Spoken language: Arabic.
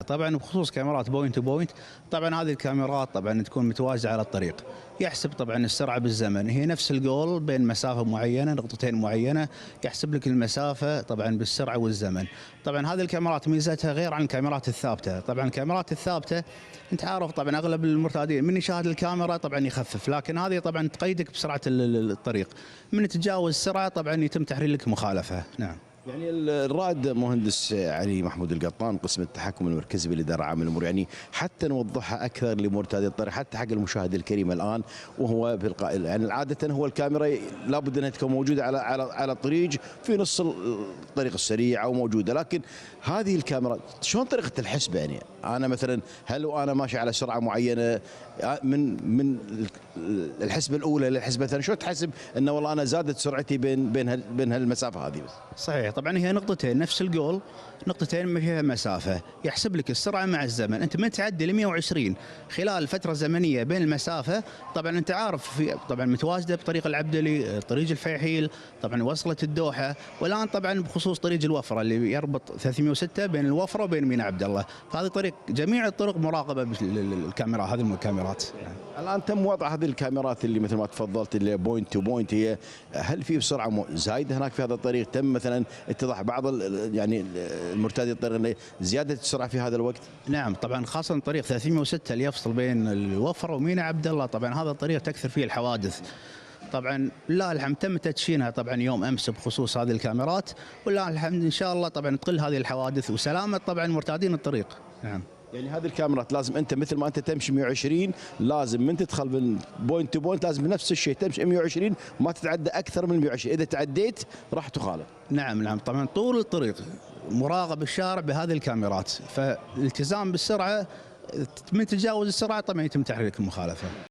طبعا بخصوص كاميرات بوينت تو بوينت. طبعا هذه الكاميرات طبعا تكون متوازيه على الطريق، يحسب طبعا السرعه بالزمن، هي نفس الجول بين مسافه معينه نقطتين معينه، يحسب لك المسافه طبعا بالسرعه والزمن. طبعا هذه الكاميرات ميزتها غير عن الكاميرات الثابته. طبعا الكاميرات الثابته انت عارف طبعا اغلب المرتادين من يشاهد الكاميرا طبعا يخفف، لكن هذه طبعا تقيدك بسرعه الطريق، من تتجاوز السرعه طبعا يتم تحرير لك مخالفه. نعم. يعني الرائد مهندس علي محمود القطان قسم التحكم المركزي بالاداره العامه للمرور، يعني حتى نوضحها اكثر لمرتادي الطريق حتى حق المشاهد الكريم الان وهو بالقائل، يعني عاده هو الكاميرا لابد انها تكون موجوده على الطريق في نص الطريق السريع او موجوده، لكن هذه الكاميرا شلون طريقه الحسبه؟ يعني انا مثلا هل وانا ماشي على سرعه معينه من الحسبه الاولى للحسبه الثانيه شو تحسب انه والله انا زادت سرعتي بين هالمسافه هذه بس؟ صحيح. طبعا هي نقطتين نفس الجول، نقطتين ما فيها مسافه، يحسب لك السرعه مع الزمن. انت من تعدي ال 120 خلال فتره زمنيه بين المسافه، طبعا انت عارف في طبعا متواجده بطريق العبدلي، طريق الفيحيل، طبعا وصلت الدوحه، والان طبعا بخصوص طريق الوفره اللي يربط 306 بين الوفره وبين ميناء عبد الله، فهذه طريق جميع الطرق مراقبه بالكاميرا. هذه الكاميرات الان تم وضع هذه الكاميرات اللي مثل ما تفضلت اللي بوينت تو بوينت، هي هل في سرعه زايده هناك في هذا الطريق؟ تم مثلا اتضاح بعض يعني المرتادي الطريق زياده السرعه في هذا الوقت؟ نعم طبعا، خاصه طريق 306 اللي يفصل بين الوفره وميناء عبد الله، طبعا هذا الطريق تكثر فيه الحوادث. طبعا لا الحمد تم تدشينها طبعا يوم امس بخصوص هذه الكاميرات، والله الحمد ان شاء الله طبعا تقل هذه الحوادث وسلامه طبعا مرتادين الطريق. نعم. يعني هذه الكاميرات لازم انت مثل ما انت تمشي 120 لازم من تدخل من بوينت تو بوينت لازم بنفس الشيء تمشي 120 ما تتعدى اكثر من 120، اذا تعديت راح تخالف. نعم طبعا طول الطريق مراقب الشارع بهذه الكاميرات، فالالتزام بالسرعه من تجاوز السرعه طبعا يتم تحريك المخالفه.